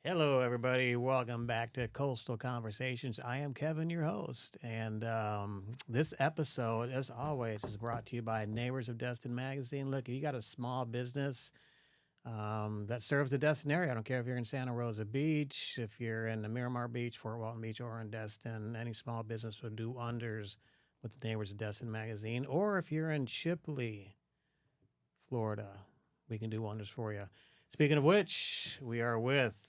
Hello, everybody. Welcome back to Coastal Conversations. I am Kevin, your host. And this episode, as always, is brought to you by Neighbors of Destin Magazine. Look, if you got a small business that serves the Destin area, I don't care if you're in Santa Rosa Beach, if you're in the Miramar Beach, Fort Walton Beach, or in Destin, any small business would do wonders with the Neighbors of Destin Magazine. Or if you're in Chipley, Florida, we can do wonders for you. Speaking of which, we are with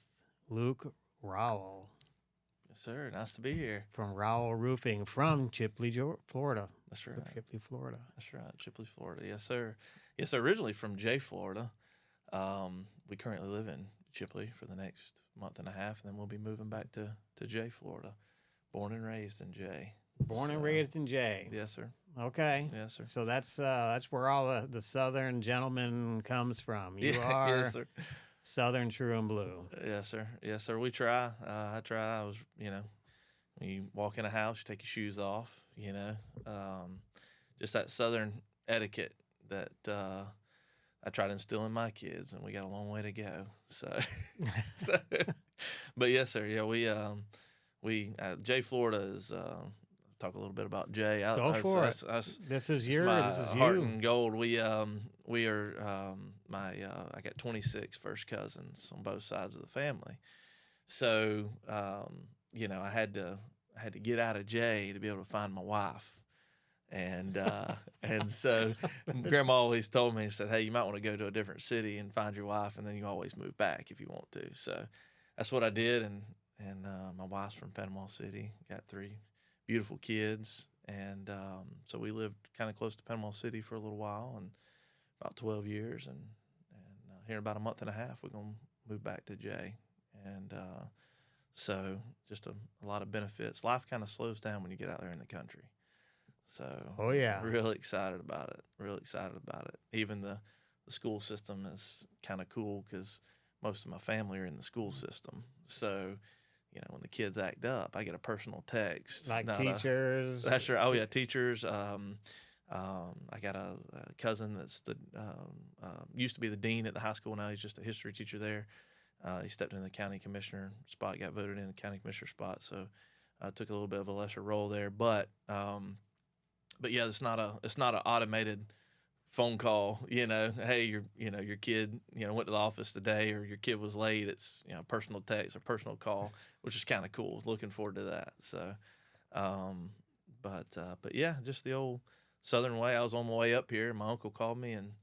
Luke Rowell Yes, sir. Nice to be here. from Rowell Roofing from Chipley, Florida. That's right. Chipley, Florida. That's right. Chipley, Florida. Yes, sir. Yes, sir. Originally from Jay, Florida. We currently live in Chipley for the next month and a half, and then we'll be moving back to Jay, Florida. Born and raised in Jay. Born and raised in Jay. Yes, sir. Okay. Yes, sir. So that's where all the Southern gentleman comes from. You are Yes, sir. Southern true and blue. Yes, sir. Yes, sir. We try. I try. I was, when you walk in a house, you take your shoes off. Just that Southern etiquette that I try to instill in my kids, and we got a long way to go. So, but yes, sir. Yeah, we Jay, Florida is. Talk a little bit about Jay. Go for it. This is your. This is heart you. and gold. We are I got 26 first cousins on both sides of the family. So I had to get out of Jay to be able to find my wife. And and so Grandma always told me, said, "Hey, you might want to go to a different city and find your wife, and then you always move back if you want to." So that's what I did, and my wife's from Panama City. Got 3 beautiful kids, and so we lived kind of close to Panama City for a little while, and about 12 years, and here in about a month and a half, we're gonna move back to Jay, and so just a lot of benefits. Life kind of slows down when you get out there in the country. So, Oh, yeah. really excited about it. Really excited about it. Even the school system is kind of cool because most of my family are in the school system. So, when the kids act up, I get a personal text. Like teachers. That's right. Oh yeah, teachers. I got a cousin that's used to be the dean at the high school. Now he's just a history teacher there. He stepped in the county commissioner spot, got voted in the county commissioner spot. So I took a little bit of a lesser role there. But yeah, it's not an automated phone call. Hey, your kid went to the office today, or your kid was late. It's personal text or personal call, which is kind of cool. Looking forward to that. So, but yeah, just the old Southern way. I was on my way up here, and my uncle called me and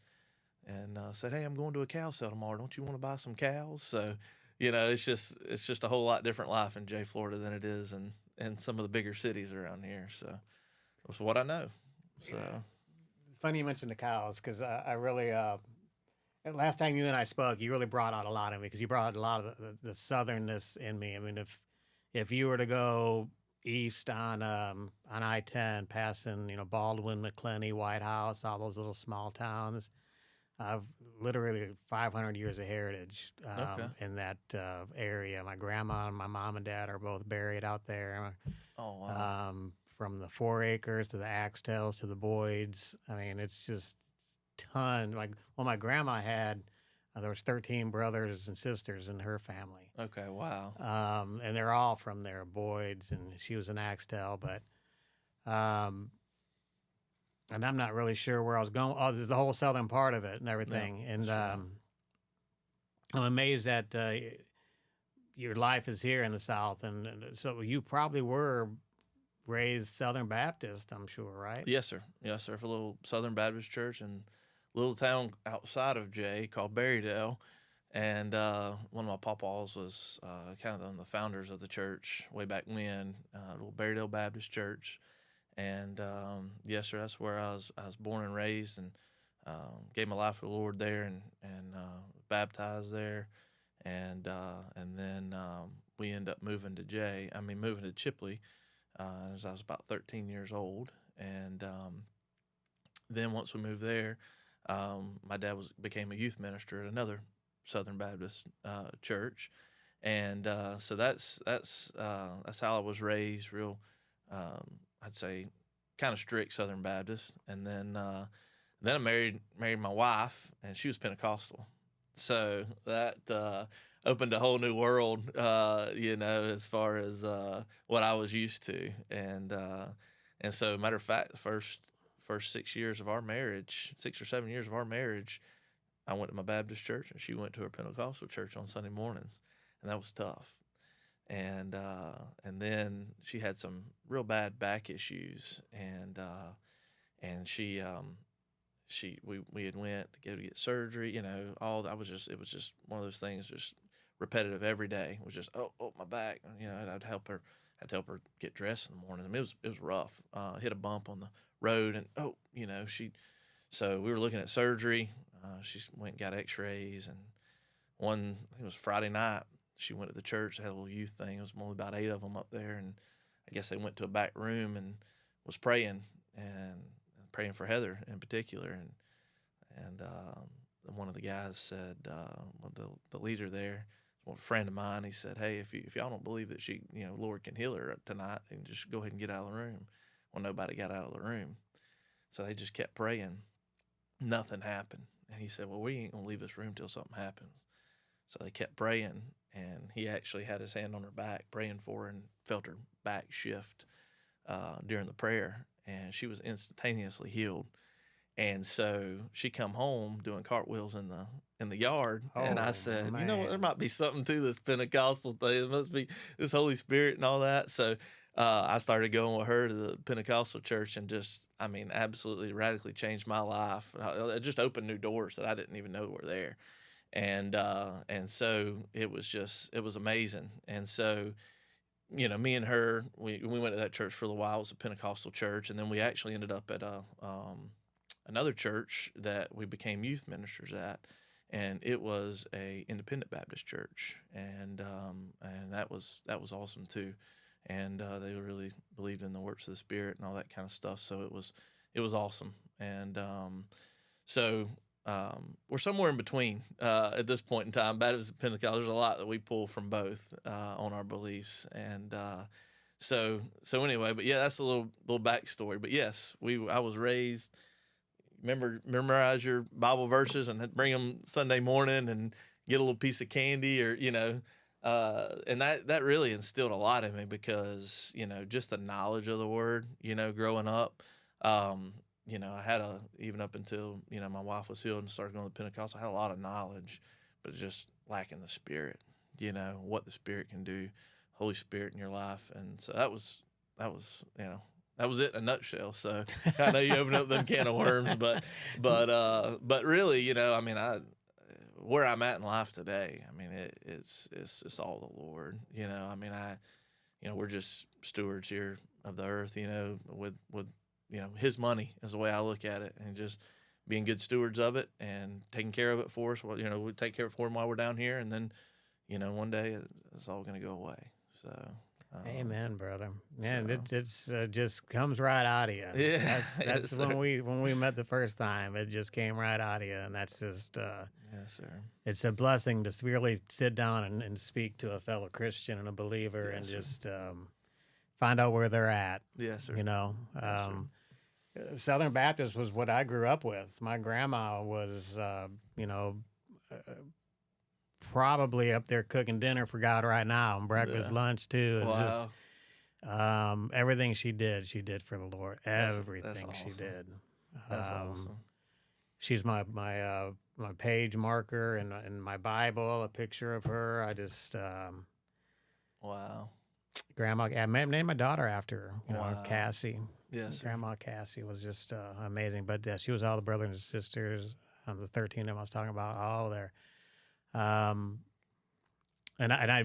said, "Hey, I'm going to a cow sale tomorrow. Don't you want to buy some cows?" So, it's just a whole lot different life in Jay, Florida than it is in some of the bigger cities around here. So, that's what I know. So. It's funny you mentioned the cows because I really, last time you and I spoke, you really brought out a lot of me because you brought a lot of the southernness in me. I mean, if you were to go east on I-10, passing Baldwin, McClenny, White House, all those little small towns, I've literally 500 years of heritage in that area. My grandma and my mom and dad are both buried out there. Oh wow. From the 4 acres to the Axtels to the Boyds. I mean, it's just ton. My grandma had, there was 13 brothers and sisters in her family. Okay, wow. And they're all from there, Boyds, and she was an Axtel. But, and I'm not really sure where I was going. Oh, there's the whole southern part of it and everything. Yeah, and right. I'm amazed that your life is here in the South. And so you probably were raised Southern Baptist, I'm sure, right? Yes, sir. Yes, sir. For a little Southern Baptist church in a little town outside of Jay called Berrydale. And one of my papaws was kind of one of the founders of the church way back when, little Berrydale Baptist Church. And yes, sir, that's where I was born and raised, and gave my life to the Lord there, and baptized there. And then we ended up moving to Chipley. As I was about 13 years old, and then once we moved there, my dad became a youth minister at another Southern Baptist church, and so that's how I was raised. Real, I'd say, kind of strict Southern Baptist, and then I married my wife, and she was Pentecostal, So that opened a whole new world, as far as what I was used to, and so matter of fact, the first 6 years of our marriage, 6 or 7 years of our marriage, I went to my Baptist church and she went to her Pentecostal church on Sunday mornings, and that was tough. And then she had some real bad back issues, and we had went to go to get surgery. All that was just, it was just one of those things, just repetitive every day. It was just, oh, my back. And I'd help her. Had to help her get dressed in the morning. I mean, it was rough. Hit a bump on the road, and she. So we were looking at surgery. She went and got X-rays, and I think it was Friday night. She went to the church. They had a little youth thing. It was only about 8 of them up there, and I guess they went to a back room and was praying and praying for Heather in particular. And one of the guys said, the leader there, a friend of mine, he said, "Hey, if y'all don't believe that she, Lord can heal her tonight, then just go ahead and get out of the room." Well, nobody got out of the room, so they just kept praying. Nothing happened, and he said, "Well, we ain't gonna leave this room till something happens." So they kept praying, and he actually had his hand on her back, praying for her, and felt her back shift during the prayer, and she was instantaneously healed. And so she come home doing cartwheels in the yard, and I said, man. there might be something to this Pentecostal thing. It must be this Holy Spirit and all that. So I started going with her to the Pentecostal church, and just, I mean, absolutely radically changed my life. It just opened new doors that I didn't even know were there. And so it was amazing. And so, me and her, we went to that church for a little while. It was a Pentecostal church, and then we actually ended up at another church that we became youth ministers at, and it was a independent Baptist church, and that was awesome too, and they really believed in the works of the Spirit and all that kind of stuff. So it was awesome, and so. We're somewhere in between at this point in time. Baptist and Pentecost, there's a lot that we pull from both on our beliefs, and so anyway. But yeah, that's a little backstory. But yes, I was raised. Memorize your Bible verses and bring them Sunday morning, and get a little piece of candy, or and that really instilled a lot in me, because just the knowledge of the Word. Growing up. I had even up until, my wife was healed and started going to Pentecost, I had a lot of knowledge, but just lacking the Spirit, what the Spirit can do, Holy Spirit in your life. And so that was it in a nutshell. So I know you opened up them can of worms, but really, where I'm at in life today, I mean, it's all the Lord, we're just stewards here of the earth, with His money is the way I look at it, and just being good stewards of it and taking care of it for us. Well, we take care of it for Him while we're down here, and then, one day it's all going to go away. So, amen, brother. Man, it's just comes right out of you. Yeah, that's yes, when we met the first time. It just came right out of you, and that's just yes, sir. It's a blessing to really sit down and speak to a fellow Christian and a believer, Yes, and sir. just find out where they're at. Yes, sir. Yes, sir. Southern Baptist was what I grew up with. My grandma was, probably up there cooking dinner for God right now, and breakfast, lunch too. It was just everything she did for the Lord. Everything that's awesome. she did. That's awesome. She's my page marker in my Bible. A picture of her. I just Wow. Grandma. I named my daughter after her. Wow. Cassie. Yes, sir. Grandma Cassie was just amazing. But she was all the brothers and sisters, the 13 of them I was talking about, all there. And I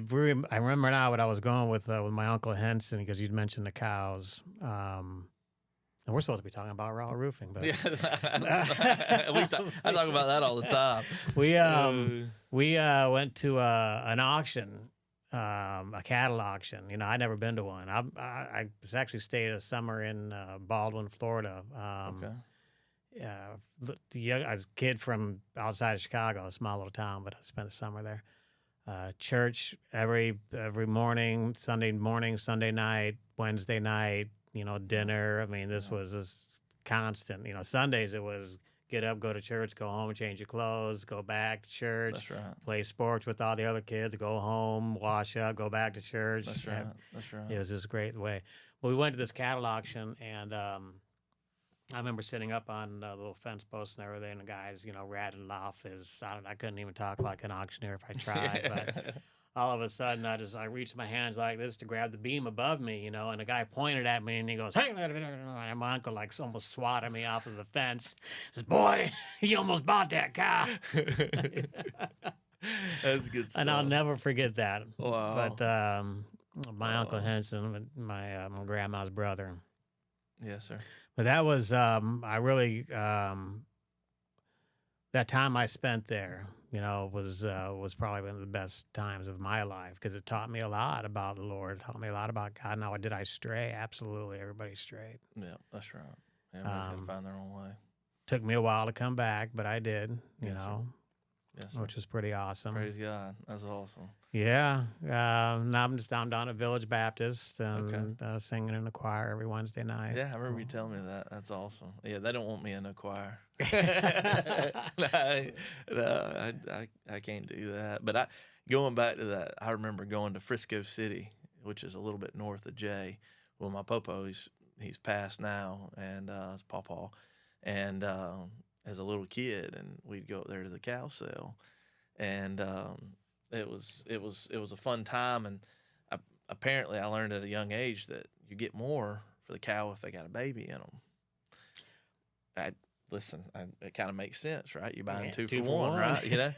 remember now what I was going with my Uncle Henson, because you'd mentioned the cows. And we're supposed to be talking about Rowell Roofing, but Yeah, I talk about that all the time. We went to an auction. A cattle auction. I'd never been to one. I was actually stayed a summer in Baldwin, Florida. Okay. I was a kid from outside of Chicago, a small little town, but I spent the summer there. Church every morning, Sunday night, Wednesday night. Dinner. I mean, this was just constant. Sundays it was get up, go to church, go home, change your clothes, go back to church, That's right. play sports with all the other kids, go home, wash up, go back to church. That's right. That's right. It was this great way. Well, we went to this cattle auction, and I remember sitting up on the little fence post and everything, and the guys, rattling off his. I couldn't even talk like an auctioneer if I tried, but all of a sudden I reached my hands like this to grab the beam above me, and the guy pointed at me and he goes, "Hey!" And my uncle like almost swatted me off of the fence. Says, "Boy, you almost bought that cow." That's good stuff. And I'll never forget that. Wow. But my Uncle Henson, my grandma's brother. Yes, sir. But that was I really that time I spent there, was probably one of the best times of my life because it taught me a lot about the Lord. It taught me a lot about God. Now, did I stray? Absolutely, everybody strayed. Yeah, that's right. Everybody's gonna find their own way. Took me a while to come back, but I did. Yes, sir. Yes, sir. Which was pretty awesome. Praise God. That's awesome. Yeah. Now I'm just down at Village Baptist and singing in the choir every Wednesday night. Yeah, I remember you telling me that. That's awesome. Yeah, they don't want me in the choir. I can't do that. But going back to that, I remember going to Frisco City, which is a little bit north of Jay. Well, my popo, he's passed now, and his pawpaw, and as a little kid, and we'd go up there to the cow sale, and it was a fun time, and apparently I learned at a young age that you get more for the cow if they got a baby in them. It kind of makes sense, right? You're buying two for one, right?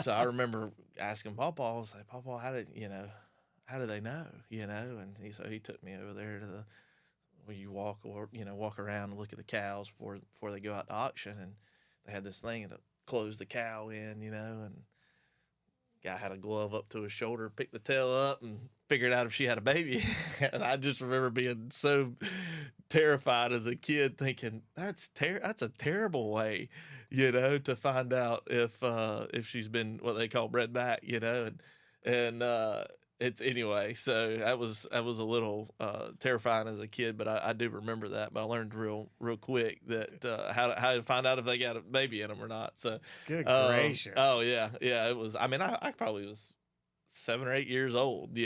So I remember asking Pawpaw, I was like, "Pawpaw, how do they know?" And he took me over there to where you walk around and look at the cows before they go out to auction, and they had this thing to close the cow in, and guy had a glove up to his shoulder, picked the tail up, and figured out if she had a baby. And I just remember being so terrified as a kid, thinking that's a terrible way, to find out if she's been what they call bred back, and it's anyway. So that was a little terrifying as a kid, but I do remember that. But I learned real quick that how to find out if they got a baby in them or not. So good gracious. Oh yeah. It was. I mean, I probably was 7 or 8 years old,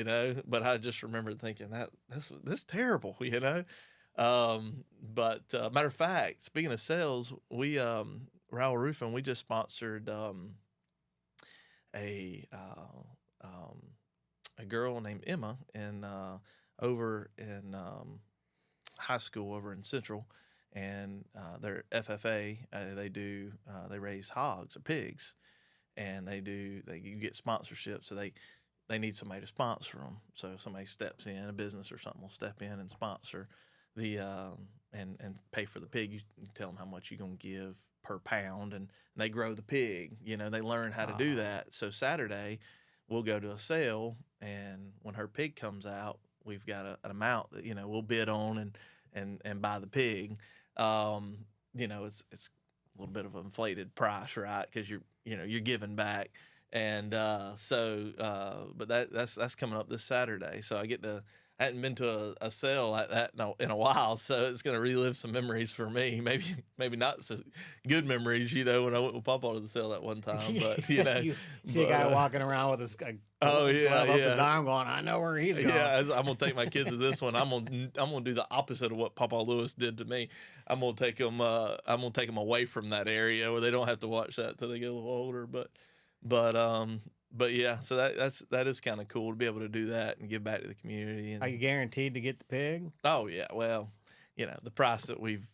but I just remember thinking that's terrible, But matter of fact, speaking of sales, we Rowell Roofing, we just sponsored a girl named Emma over in high school over in Central, and their FFA they raise hogs or pigs, and you get sponsorship, so they need somebody to sponsor them. So somebody steps in, a business or something will step in and sponsor the and pay for the pig. You tell them how much you're gonna give per pound, and they grow the pig. They learn how to do that. So Saturday we'll go to a sale, and when her pig comes out, we've got an amount that we'll bid on and buy the pig. It's a little bit of an inflated price, right? Because you're giving back, and but that's coming up this Saturday. So I hadn't been to a sale like that in a while, so it's going to relive some memories for me. Maybe not so good memories, when I went with Papa to the sale that one time. But you see a guy walking around with his glove up his arm, going, "I know where he's going." Yeah, I'm gonna take my kids to this one. I'm gonna do the opposite of what Papa Lewis did to me. I'm gonna take them away from that area where they don't have to watch that till they get a little older. But yeah, so that is kind of cool to be able to do that and give back to the community. And, are you guaranteed to get the pig? Oh yeah, well, the price that we've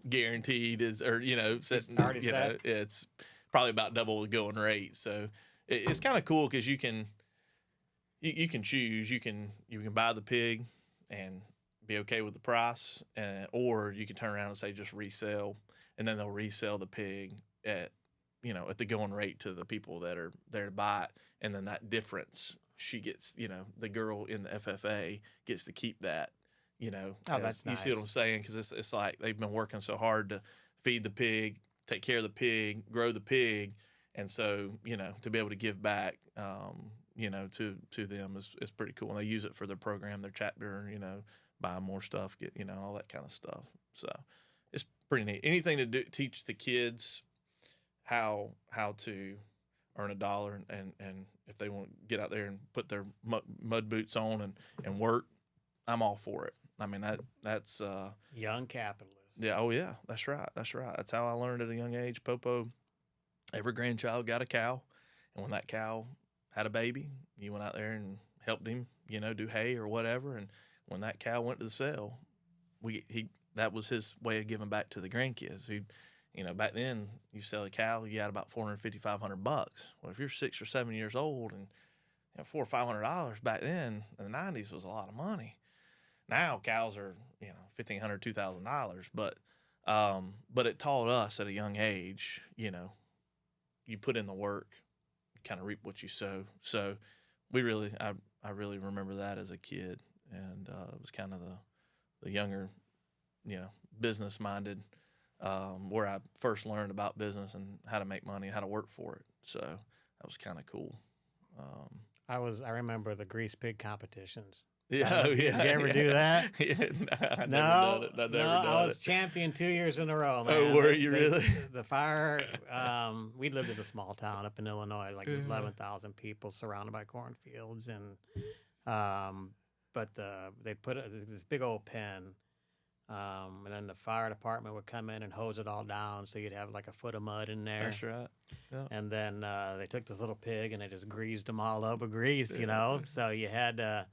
guaranteed is, or set, set. It's probably about double the going rate. So it's kind of cool because you can choose. You can buy the pig and be okay with the price, or you can turn around and say just resell, and then they'll resell the pig at the going rate to the people that are there to buy it. And then that difference, she gets, the girl in the FFA gets to keep that, that's nice. You see what I'm saying? Because it's like they've been working so hard to feed the pig, take care of the pig, grow the pig. And so, to be able to give back, to them is pretty cool. And they use it for their program, their chapter, buy more stuff, get, all that kind of stuff. So pretty neat. Anything to teach the kids how to earn a dollar, and if they want to get out there and put their mud boots on and work, I'm all for it. I mean, that's Young capitalist. yeah, oh yeah, that's right. That's how I learned at a young age. Popo, every grandchild got a cow, and when that cow had a baby, you went out there and helped him, do hay or whatever. And when that cow went to the sale, that was his way of giving back to the grandkids. Back then you sell a cow, you got about $450-500. Well, if you're 6 or 7 years old, and $400 or $500 back then in the '90s was a lot of money. Now cows are $1,500, $2,000, but it taught us at a young age, you put in the work, you kind of reap what you sow. So I really remember that as a kid, and it was kind of the younger, business minded, where I first learned about business and how to make money and how to work for it. So that was kind of cool. I remember the grease pig competitions. Yeah, Did you ever do that? I No, never done it. I was champion 2 years in a row, man. Oh, were you really? The fire, we lived in a small town up in Illinois, like 11,000 people surrounded by cornfields. But they put this big old pen, and then the fire department would come in and hose it all down, so you'd have like a foot of mud in there. That's right. Yeah. And then they took this little pig and they just greased them all up with grease, So you had the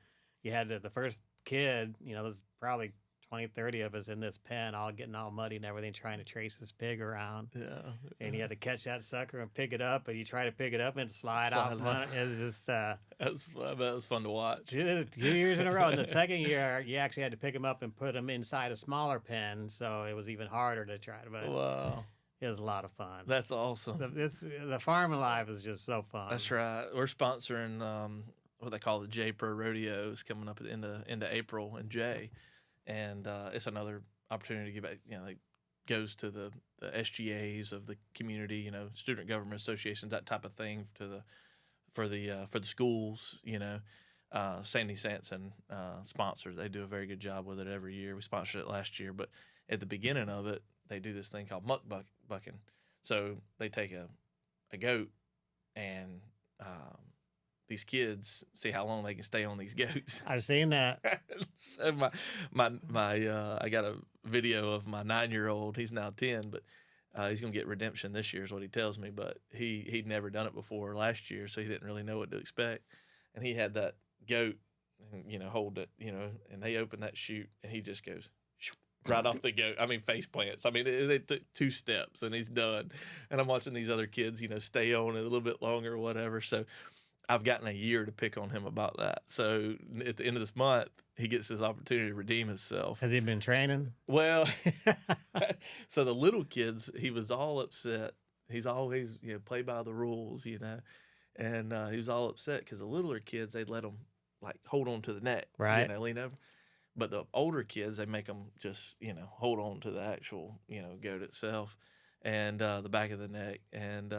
first kid, there's probably 20, 30 of us in this pen, all getting all muddy and everything, trying to trace this pig around. Yeah. And you had to catch that sucker and pick it up, and you try to pick it up and slide off. It was just that was fun to watch. 2 years in a row. And the second year, you actually had to pick him up and put him inside a smaller pen, so it was even harder to try to. But wow. It was a lot of fun. That's awesome. The farming life is just so fun. That's right. We're sponsoring what they call the J Pro Rodeos coming up at the end of April in J, and it's another opportunity to give back. Like goes to the SGAs of the community, student government associations, that type of thing, for the schools. Sandy Sanson sponsors. They do a very good job with it every year. We sponsored it last year, but at the beginning of it, they do this thing called muck bucking. So they take a goat, and these kids see how long they can stay on these goats. I've seen that. So I got a video of my 9-year-old. He's now 10, but he's gonna get redemption this year, is what he tells me. But he'd never done it before last year, so he didn't really know what to expect. And he had that goat, and, hold it, and they open that chute, and he just goes right off the goat. I mean, face plants. I mean, it took 2 steps, and he's done. And I'm watching these other kids, stay on it a little bit longer or whatever. So I've gotten a year to pick on him about that. So at the end of this month, he gets his opportunity to redeem himself. Has he been training? Well, so the little kids, he was all upset. He's always, play by the rules, and he was all upset because the littler kids, they'd let him like hold on to the neck, right? Lean over. But the older kids, they make them just, hold on to the actual, goat itself, and the back of the neck, and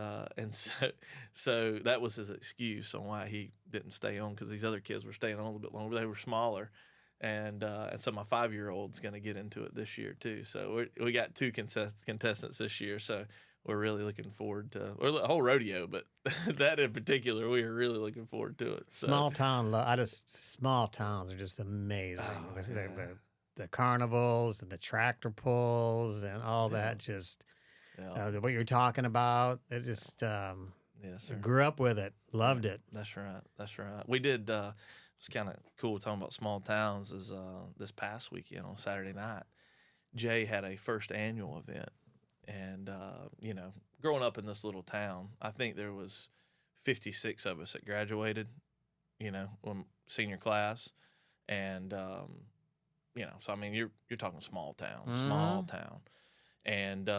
so that was his excuse on why he didn't stay on, because these other kids were staying on a little bit longer. They were smaller, and so my 5-year-old's going to get into it this year too. So we got 2 contestants this year, so we're really looking forward to, or the whole rodeo, but that in particular, we are really looking forward to it. So. Small towns are just amazing. Oh, the carnivals and the tractor pulls and all that. Just what you're talking about. It just yes, grew up with it, loved it. That's right. We did. It's kind of cool talking about small towns. Is this past weekend on Saturday night, Jay had a first annual event. And, growing up in this little town, I think there was 56 of us that graduated, when senior class. And, so, I mean, you're talking small town. And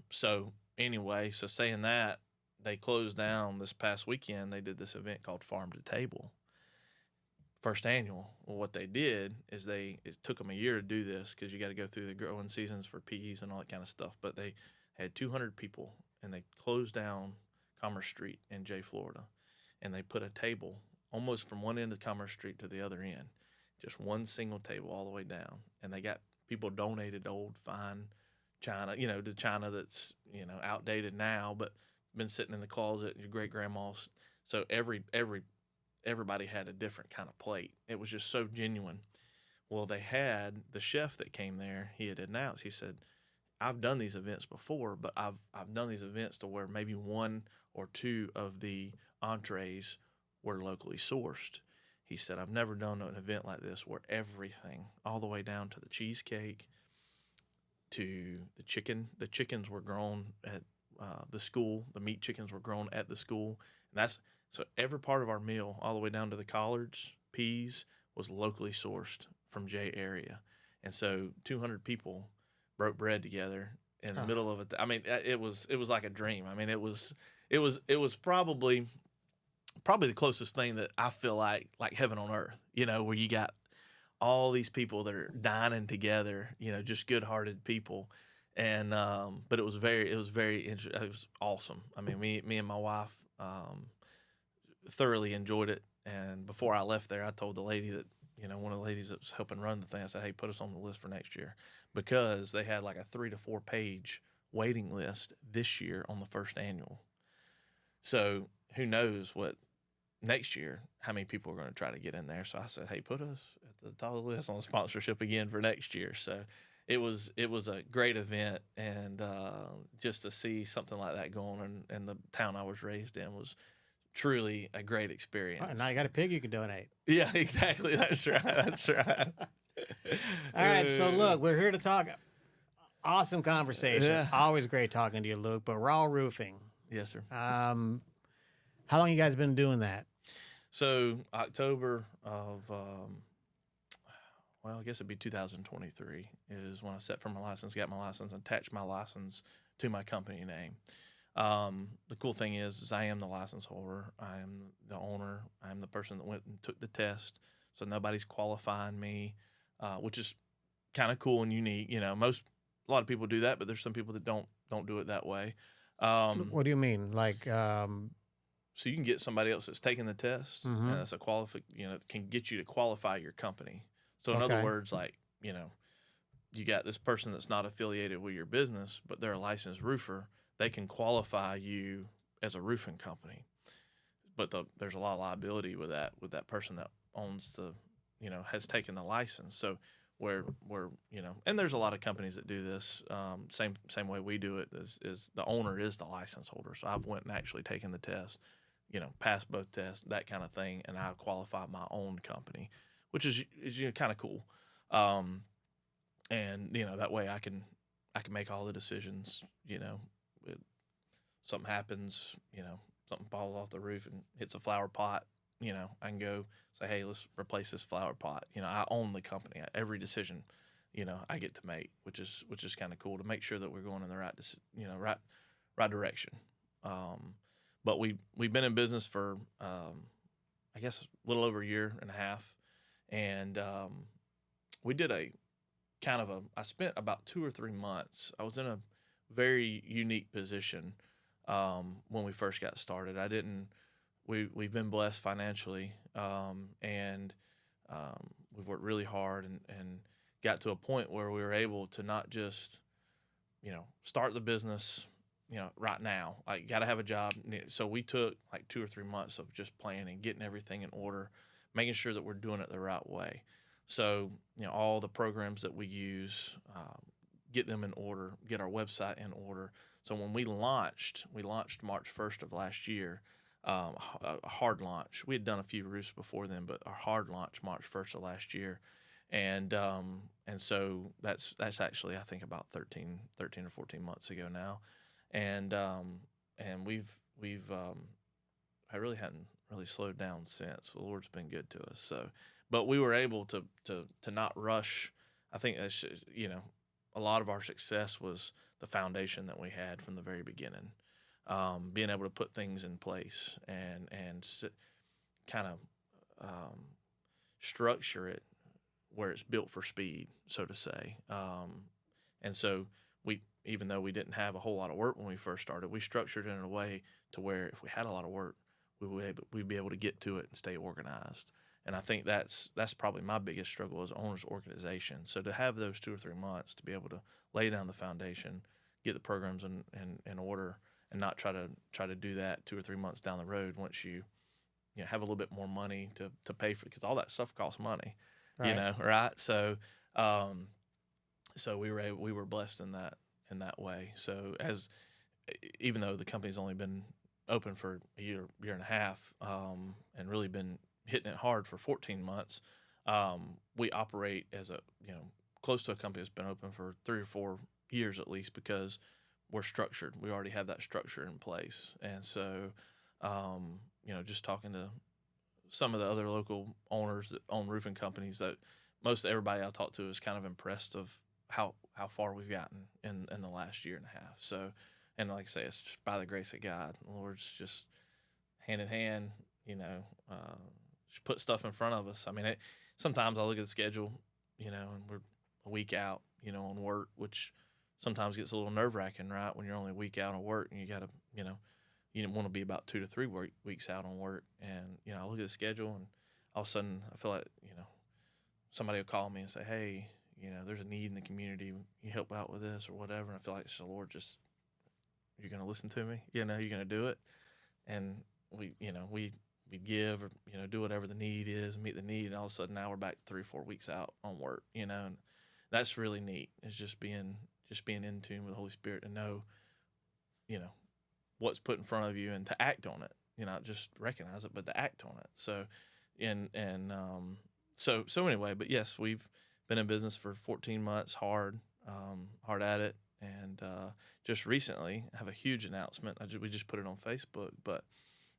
so anyway, so saying that, they closed down this past weekend. They did this event called Farm to Table. First annual. Well, what they did is it took them a year to do this, because you got to go through the growing seasons for peas and all that kind of stuff. But they had 200 people, and they closed down Commerce Street in Jay, Florida, and they put a table almost from one end of Commerce Street to the other end, just one single table all the way down. And they got people donated old fine china, the china that's outdated now, but been sitting in the closet, your great grandma's. So everybody had a different kind of plate. It was just so genuine. Well, they had the chef that came there. He had announced. He said, "I've done these events before, but I've done these events to where maybe one or two of the entrees were locally sourced." He said, "I've never done an event like this where everything, all the way down to the cheesecake, to the chicken. The chickens were grown at the school. The meat chickens were grown at the school, and that's so every part of our meal, all the way down to the collards, peas, was locally sourced from J area, and so 200 people broke bread together in the Oh, middle of it. I mean, it was like a dream. I mean, it was probably the closest thing that I feel like heaven on earth. Where you got all these people that are dining together, just good-hearted people. And but it was very interesting. It was awesome. I mean, me and my wife thoroughly enjoyed it. And before I left there, I told the lady that, one of the ladies that was helping run the thing, I said, "Hey, put us on the list for next year," because they had like a 3 to 4 page waiting list this year on the first annual. So who knows what next year, how many people are going to try to get in there. So I said, "Hey, put us at the top of the list on sponsorship again for next year." So it was a great event, and just to see something like that going on in the town I was raised in was truly a great oh, now you experience. got a pig you can donate. Yeah, exactly. That's right. That's right. All right, so look, we're here to talk. Awesome conversation. Yeah. Always great talking to you, Luke. But Rowell Roofing. Yes, sir. How long you guys been doing that? So October of well, I guess it'd be 2023 is when I set for my license, got my license, attached my license to my company name. The cool thing is I am the license holder. I am the owner. I am the person that went and took the test. So nobody's qualifying me, which is kind of cool and unique. A lot of people do that, but there's some people that don't do it that way. What do you mean? Like, So you can get somebody else that's taking the test, and mhm. that's can get you to qualify your company. So in other Okay. words, like, you got this person that's not affiliated with your business, but they're a licensed roofer. They can qualify you as a roofing company. But there's a lot of liability with that person that owns has taken the license. So where and there's a lot of companies that do this, same way we do it, is the owner is the license holder. So I've went and actually taken the test, passed both tests, that kind of thing, and I qualified my own company, which is kind of cool. And that way I can make all the decisions. It, Something happens, something falls off the roof and hits a flower pot, I can go say, "Hey, let's replace this flower pot." I own the company. Every decision, I get to make, which is kind of cool to make sure that we're going in the right direction. But we've been in business for I guess a little over a year and a half, and we did a kind of I spent about 2 or 3 months. I was in a very unique position when we first got started. I didn't. We've been blessed financially, and we've worked really hard and got to a point where we were able to not just start the business right now. Like, got to have a job. So we took like 2 or 3 months of just planning, getting everything in order, making sure that we're doing it the right way. So all the programs that we use, get them in order, get our website in order. So when we launched March 1st of last year, a hard launch. We had done a few roofs before then, but our hard launch March 1st of last year, and so that's actually, I think, about 13 or 14 months ago now, and I really hadn't really slowed down since. The Lord's been good to us. So, but we were able to not rush. I think that's a lot of our success was the foundation that we had from the very beginning. Being able to put things in place and kind of structure it where it's built for speed, so to say. And so even though we didn't have a whole lot of work when we first started, we structured it in a way to where if we had a lot of work, we'd be able to get to it and stay organized. And I think that's probably my biggest struggle as owner's organization. So to have those 2 or 3 months to be able to lay down the foundation, get the programs in order, and not try to do that 2 or 3 months down the road once you have a little bit more money to pay for, because all that stuff costs money, Right. right? So so we were blessed in that way. So even though the company's only been open for a year and a half, and really been hitting it hard for 14 months, we operate as close to a company that's been open for 3 or 4 years at least, because we're structured. We already have that structure in place. And so, just talking to some of the other local owners that own roofing companies, that most everybody I talk to is kind of impressed of how far we've gotten in the last year and a half. So, and like I say, it's just by the grace of God. The Lord's just hand in hand, just put stuff in front of us. I mean, sometimes I look at the schedule, and we're a week out, on work, which sometimes gets a little nerve wracking, right? When you're only a week out on work and you got to, you want to be about 2 to 3 weeks out on work. And, I look at the schedule and all of a sudden I feel like, somebody will call me and say, hey, there's a need in the community. You help out with this or whatever. And I feel like it's the Lord, just, you're going to listen to me, you're going to do it. And we give or, do whatever the need is, meet the need. And all of a sudden now we're back 3 or 4 weeks out on work, and that's really neat. It's just being in tune with the Holy Spirit and know, what's put in front of you and to act on it, not just recognize it, but to act on it. So, so anyway, but yes, we've been in business for 14 months, hard at it. And just recently, I have a huge announcement. We just put it on Facebook, but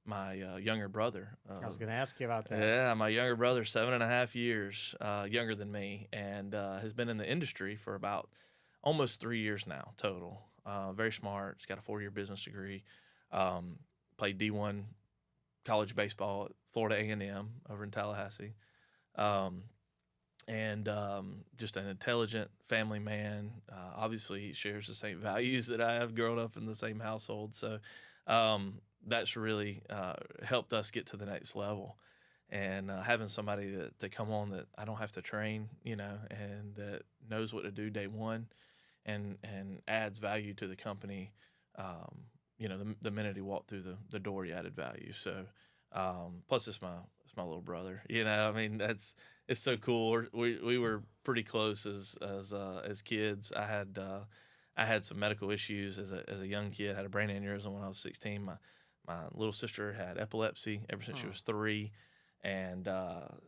my younger brother. I was going to ask you about that. Yeah, my younger brother, 7.5 years younger than me, and has been in the industry for about almost 3 years now total. Very smart. He's got a 4-year business degree. Played D1 college baseball at Florida A&M over in Tallahassee. And just an intelligent family man. Obviously, he shares the same values that I have, grown up in the same household. So that's really helped us get to the next level. And having somebody to come on that I don't have to train, and that knows what to do day one, and adds value to the company. The minute he walked through the door, he added value. So plus it's my little brother. I mean, it's so cool. We were pretty close as kids. I had some medical issues as a young kid. I had a brain aneurysm when I was 16. My little sister had epilepsy ever since she was 3. And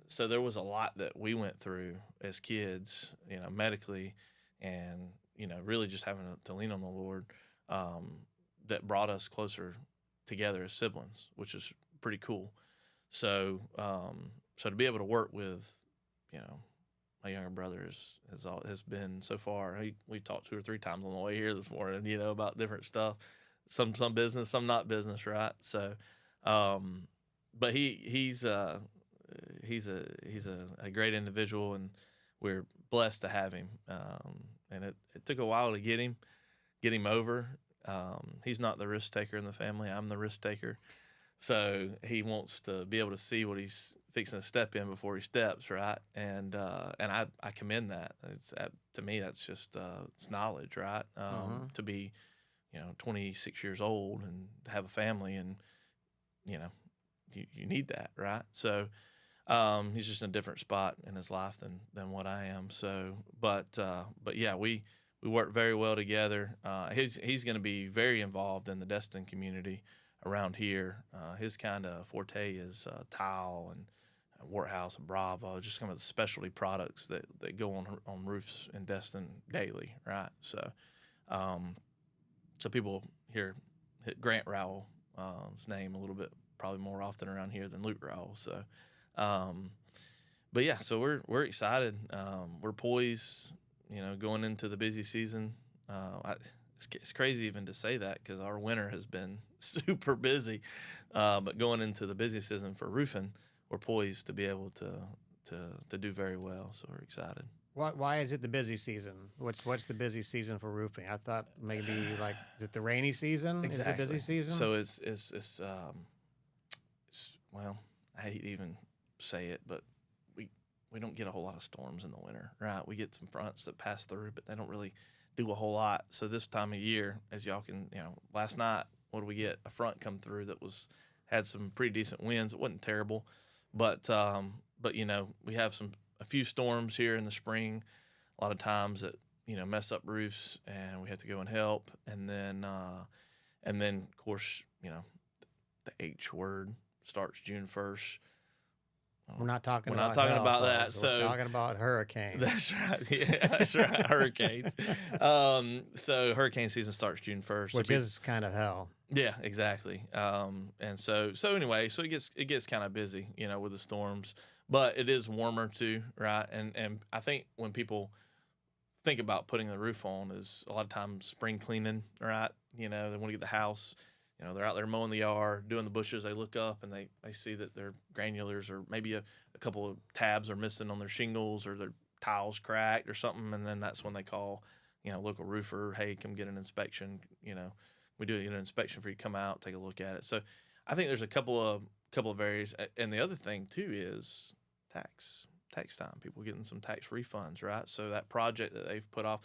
so there was a lot that we went through as kids, medically, and, really just having to lean on the Lord, that brought us closer together as siblings, which is pretty cool. So so to be able to work with, my younger brother has been so far. We talked 2 or 3 times on the way here this morning, about different stuff, some business, some not business, right? So, but he's a great individual, and we're blessed to have him. And it took a while to get him over. He's not the risk taker in the family. I'm the risk taker. So he wants to be able to see what he's fixing to step in before he steps, right? And I commend that. To me, that's just it's knowledge, right? To be, 26 years old and have a family, and you need that, right? So he's just in a different spot in his life than what I am. So, but yeah, we work very well together. He's going to be very involved in the Destin community around here. His kind of forte is tile and Warthouse and Bravo, just some of the specialty products that go on roofs in Destin daily, right? So, so people here hit Grant Rowell, his name a little bit, probably more often around here than Luke Rowell. So, but yeah, so we're excited. We're poised, going into the busy season. It's crazy even to say that, because our winter has been super busy, but going into the busy season for roofing, we're poised to be able to do very well. So we're excited. Why is it the busy season? What's the busy season for roofing? I thought maybe is it the rainy season? Exactly. Is it the busy season? So it's well, I hate to even say it, but we don't get a whole lot of storms in the winter, right? We get some fronts that pass through, but they don't really do a whole lot. So this time of year, as y'all can, last night, what did we get? A front come through that had some pretty decent winds. It wasn't terrible, but we have a few storms here in the spring. A lot of times that mess up roofs, and we have to go and help. And then of course, the H word starts June 1st. We're not talking We're about not talking hell, about that. folks. So We're talking about hurricanes. that's right. Yeah, that's right. Hurricanes. So hurricane season starts June 1st, which is kind of hell. Yeah, exactly. And so anyway, so it gets kind of busy, with the storms, but it is warmer too, right? And I think when people think about putting the roof on is a lot of times spring cleaning, right? They want to get the house. They're out there mowing the yard, doing the bushes. They look up and they see that their granulars or maybe a couple of tabs are missing on their shingles or their tiles cracked or something. And then that's when they call, local roofer, hey, come get an inspection. We do an inspection for you to come out, take a look at it. So I think there's a couple of areas. And the other thing too is tax time. People getting some tax refunds, right? So that project that they've put off,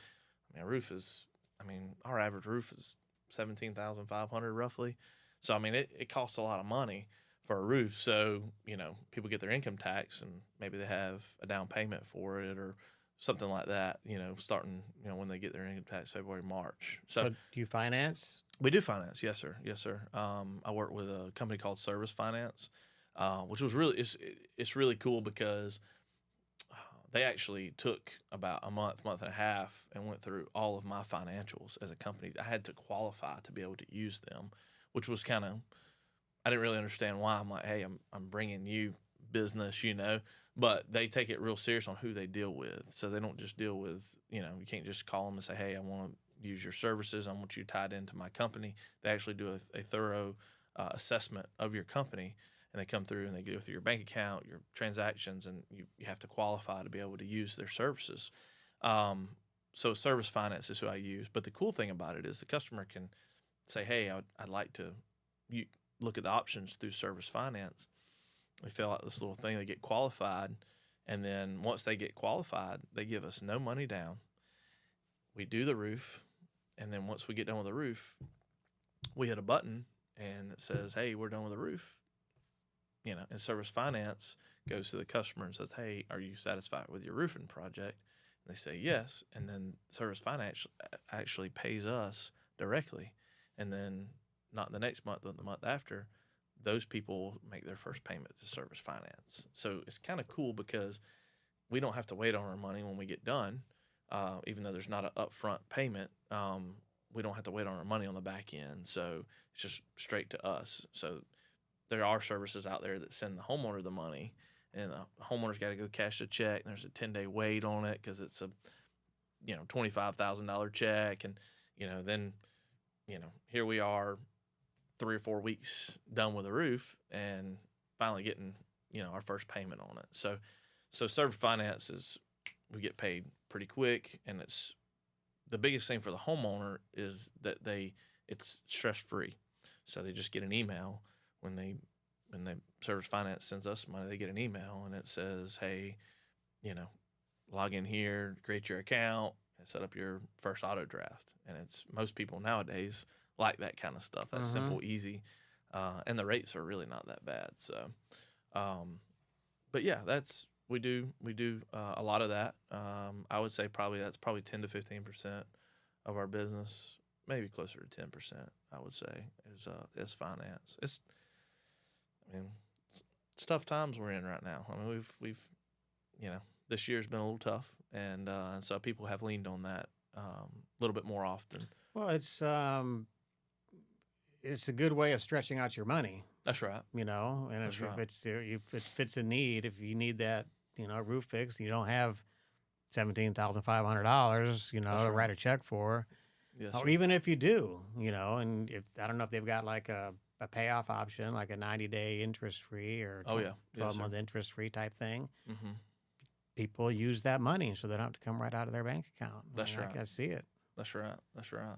our average roof is $17,500 roughly. So it costs a lot of money for a roof. So people get their income tax and maybe they have a down payment for it or something like that. Starting when they get their income tax February, March. So do you finance? We do finance, yes sir. I work with a company called Service Finance, which was it's really cool because they actually took about a month and a half and went through all of my financials as a company. I had to qualify to be able to use them, which was I didn't really understand why. I'm like, hey, I'm bringing you business, but they take it real serious on who they deal with. So they don't just deal with, you can't just call them and say, hey, I want to use your services. I want you tied into my company. They actually do a thorough assessment of your company. And they come through and they go through your bank account, your transactions, and you have to qualify to be able to use their services. So Service Finance is who I use. But the cool thing about it is the customer can say, hey, I'd like to look at the options through Service Finance. They fill out this little thing, they get qualified. And then once they get qualified, they give us no money down. We do the roof. And then once we get done with the roof, we hit a button and it says, hey, we're done with the roof. And Service Finance goes to the customer and says, hey, are you satisfied with your roofing project? And they say yes. And then Service Finance actually pays us directly. And then not the next month, but the month after, those people make their first payment to Service Finance. So it's kind of cool because we don't have to wait on our money when we get done, even though there's not an upfront payment. We don't have to wait on our money on the back end. So it's just straight to us. So there are services out there that send the homeowner the money, and the homeowner's got to go cash the check. And there's a 10-day wait on it because it's a, $25,000 check, and then here we are, 3 or 4 weeks done with the roof, and finally getting our first payment on it. So Service Finance we get paid pretty quick, and it's the biggest thing for the homeowner is that it's stress free. So they just get an email. When they Service Finance sends us money, they get an email and it says, hey, log in here, create your account, and set up your first auto draft. And most people nowadays like that kind of stuff. That's simple, easy, and the rates are really not that bad. So, but yeah, we do a lot of that. I would say that's probably 10 to 15% of our business, maybe closer to 10%. I would say is finance. It's tough times we're in right now. We've this year's been a little tough, and so people have leaned on that a little bit more often. Well, it's a good way of stretching out your money. That's right. And if it fits a need, if you need that roof fix, you don't have $17,500 to write a check for. Yes, or even if you do, and if I don't know if they've got like a payoff option, like a 90-day interest-free or 12-month interest-free type thing. Mm-hmm. People use that money so they don't have to come right out of their bank account. That's right. I see it. That's right.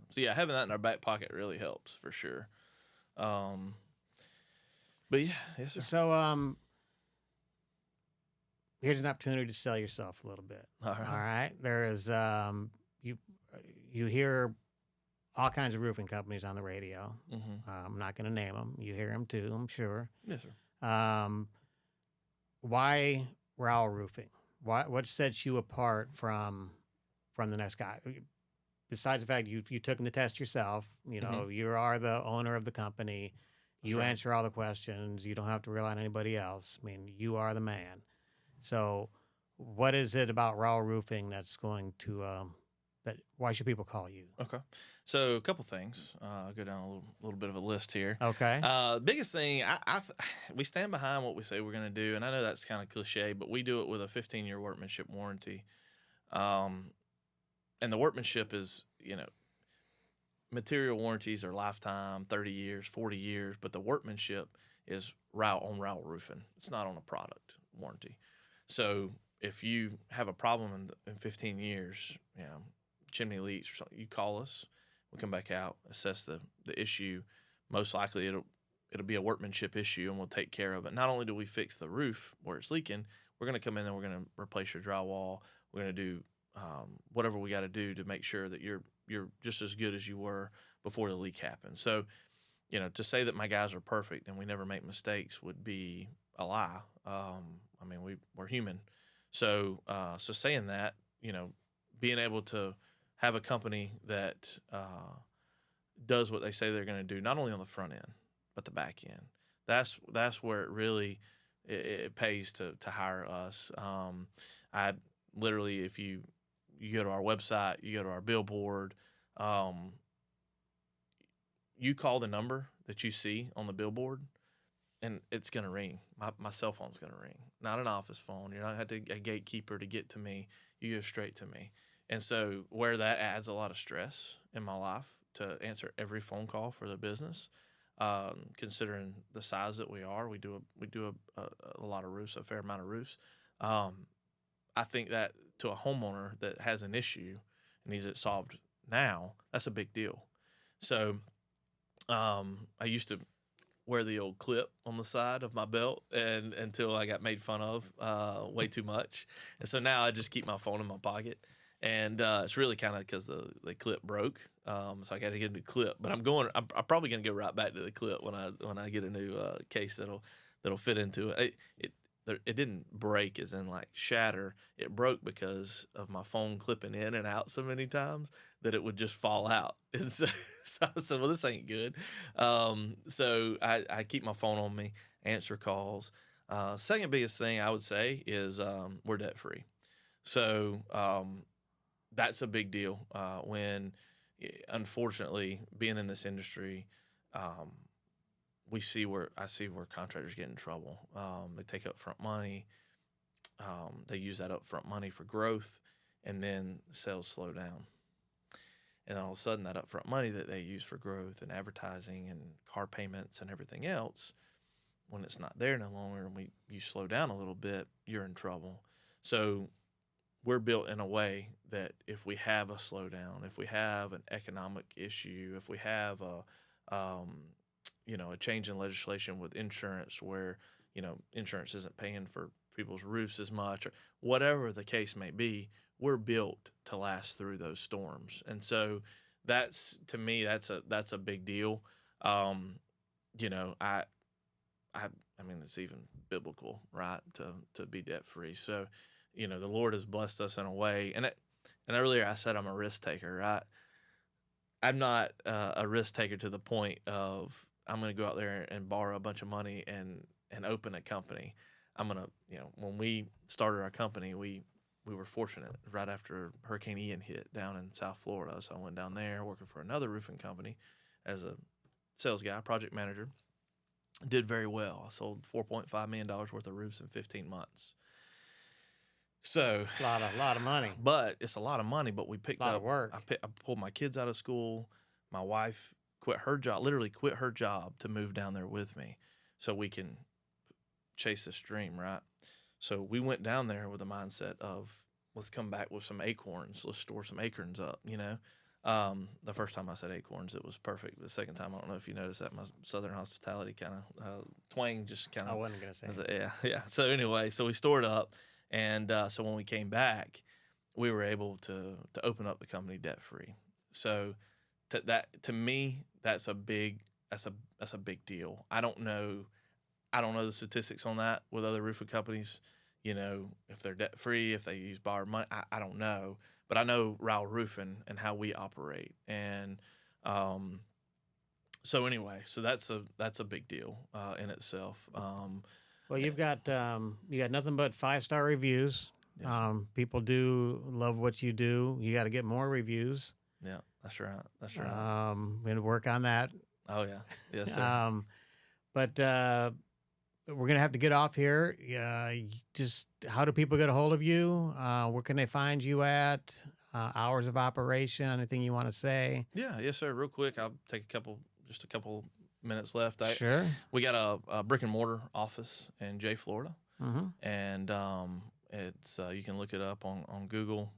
So yeah, having that in our back pocket really helps for sure. But But yeah, yes, sir. So, here's an opportunity to sell yourself a little bit. All All right. right. There is, you, you hear all kinds of roofing companies on the radio. Mm-hmm. I'm not going to name them. You hear them too, I'm sure. Yes, sir. Why Rowell Roofing? What sets you apart from the next guy? Besides the fact you took the test yourself, you are the owner of the company. You right. answer all the questions. You don't have to rely on anybody else. I mean, you are the man. So, what is it about Rowell Roofing that's going to that? Why should people call you? Okay. So a couple things. I'll go down a little bit of a list here. Okay. Biggest thing, we stand behind what we say we're going to do, and I know that's kind of cliche, but we do it with a 15-year workmanship warranty. And the workmanship is, material warranties are lifetime, 30 years, 40 years, but the workmanship is on Rowell Roofing. It's not on a product warranty. So if you have a problem in 15 years, chimney leaks or something, you call us. We'll come back out, assess the issue. Most likely it'll be a workmanship issue, and we'll take care of it. Not only do we fix the roof where it's leaking, we're going to come in and we're going to replace your drywall. We're going to do whatever we got to do to make sure that you're just as good as you were before the leak happened. So, to say that my guys are perfect and we never make mistakes would be a lie. I mean, we're human. So saying that, being able to have a company that does what they say they're going to do, not only on the front end but the back end. That's where it really it pays to hire us. I literally, if you go to our website, you go to our billboard, you call the number that you see on the billboard, and it's going to ring. My cell phone's going to ring, not an office phone. You're not going to have a gatekeeper to get to me. You go straight to me. And so where that adds a lot of stress in my life to answer every phone call for the business, considering the size that we are, we do a lot of roofs, a fair amount of roofs. I think that to a homeowner that has an issue and needs it solved now, that's a big deal. So I used to wear the old clip on the side of my belt, and until I got made fun of way too much. And so now I just keep my phone in my pocket. And it's really kind of because the clip broke, so I got to get a new clip. But I'm probably gonna go right back to the clip when I get a new case that'll fit into it. It didn't break as in like shatter. It broke because of my phone clipping in and out so many times that it would just fall out. And so I said, well, this ain't good. So I keep my phone on me, answer calls. Second biggest thing I would say is we're debt free. So that's a big deal when, unfortunately, being in this industry, I see where contractors get in trouble. They take upfront money. They use that upfront money for growth, and then sales slow down. And then all of a sudden, that upfront money that they use for growth and advertising and car payments and everything else, when it's not there no longer, and you slow down a little bit, you're in trouble. So we're built in a way that if we have a slowdown, if we have an economic issue, if we have a change in legislation with insurance where, insurance isn't paying for people's roofs as much, or whatever the case may be, we're built to last through those storms. And so to me, that's a big deal. I mean, it's even biblical, right? To be debt free. So, the Lord has blessed us in a way. And earlier I said I'm a risk taker, right? I'm not a risk taker to the point of I'm going to go out there and borrow a bunch of money and open a company. I'm going to, when we started our company, we were fortunate right after Hurricane Ian hit down in South Florida. So I went down there working for another roofing company as a sales guy, project manager. Did very well. I sold $4.5 million worth of roofs in 15 months. So a lot of money. But it's a lot of money. But we picked up. A lot of work. I pulled my kids out of school. My wife quit her job. Literally quit her job to move down there with me, so we can chase this dream, right? So we went down there with a mindset of let's come back with some acorns. Let's store some acorns up, The first time I said acorns, it was perfect. The second time, I don't know if you noticed that my Southern hospitality kind of twang just kind I of, wasn't gonna say it. yeah, yeah. So anyway, so we stored up, and so when we came back, we were able to open up the company debt free. So to me, that's a big deal. I don't know the statistics on that with other roofing companies. You know, if they're debt free, if they use borrowed money, I don't know. But I know Rowell Roofing and how we operate, and so anyway, so that's a big deal in itself. Well, you got nothing but 5-star reviews. Yes, sir. People do love what you do. You got to get more reviews. Yeah, that's right. That's right. And work on that. Oh yeah, yes, sir. But we're gonna have to get off here. Just how do people get a hold of you? Where can they find you at? Hours of operation? Anything you want to say? Yeah, yes, sir. Real quick, I'll take just a couple minutes left. Sure. We got a brick and mortar office in Jay, Florida, Mm-hmm. and it's you can look it up on Google.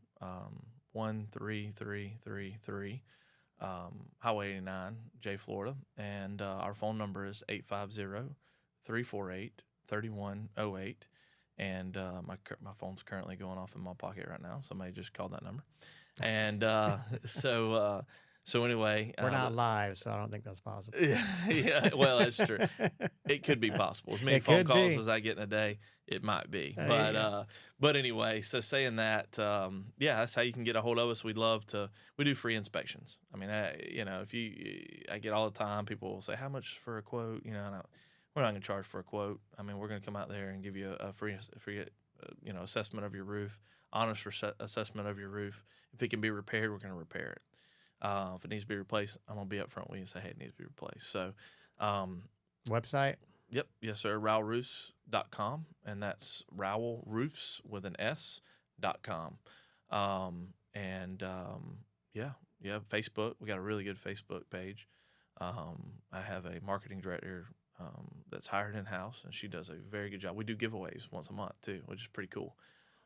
13333 Highway 89, Jay, Florida, and our phone number is 850-348-3108. And my phone's currently going off in my pocket right now. Somebody just called that number, and so anyway, We're not live, so I don't think that's possible. yeah. Well, that's true. It could be possible. As many It phone could calls be. as I get in a day, it might be. Yeah. But anyway, so saying that, yeah, that's how you can get a hold of us. We do free inspections. I mean, I get all the time, people will say, how much for a quote? You know, we're not going to charge for a quote. I mean, we're going to come out there and give you a free assessment of your roof, honest assessment of your roof. If it can be repaired, we're going to repair it. If it needs to be replaced, I'm going to be up front with you and say, hey, it needs to be replaced. So, Website? yep, yes, sir, rowellroofs.com, and that's Rowell Roofs with an S.com. Yeah, Facebook. We got a really good Facebook page. I have a marketing director that's hired in-house, and she does a very good job. We do giveaways once a month, too, which is pretty cool.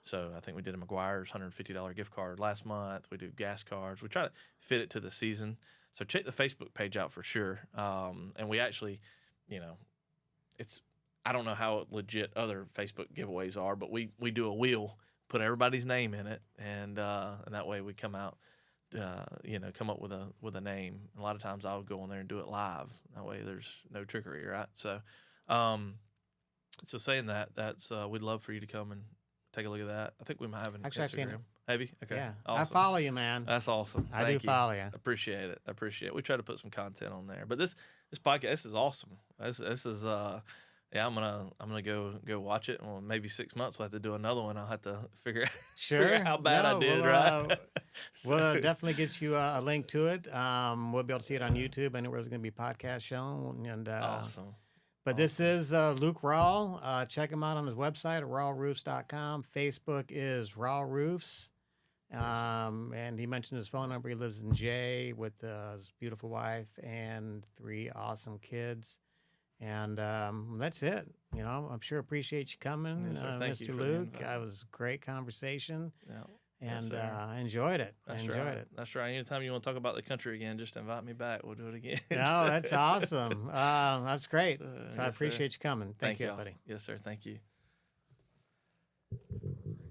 So I think we did a McGuire's $150 gift card last month. We do gas cards. We try to fit it to the season. So check the Facebook page out for sure. And we actually, I don't know how legit other Facebook giveaways are, but we do a wheel, put everybody's name in it, and that way we come out, come up with a name. A lot of times I'll go on there and do it live. That way there's no trickery, right? So, saying that's we'd love for you to come and take a look at that. I think we might have an Actually, I've seen Instagram. it. Have you? Okay. Yeah. Awesome. I follow you, man. That's awesome. I Thank do you. follow you. Appreciate it. We try to put some content on there. But this podcast, this is awesome. This is yeah, I'm gonna go watch it. Well, maybe 6 months we'll have to do another one. I'll have to figure out how bad I did, right? We'll definitely get you a link to it. We'll be able to see it on YouTube, anywhere there's going to be podcast shown. And awesome. But this is Luke Rowell. Check him out on his website at rowellroofs.com. Facebook is Rowell Roofs. And he mentioned his phone number. He lives in Jay with his beautiful wife and 3 awesome kids. And that's it. I'm sure appreciate you coming, Yes, thank Mr. you for the Luke. invite. It was a great conversation. Yeah. And Yes, I enjoyed it. That's I enjoyed right. it. That's right. Anytime you want to talk about the country again, just invite me back. We'll do it again. No, that's awesome. That's great. So I yes, sir. appreciate you coming. Thank you, y'all. buddy. Yes, sir. Thank you.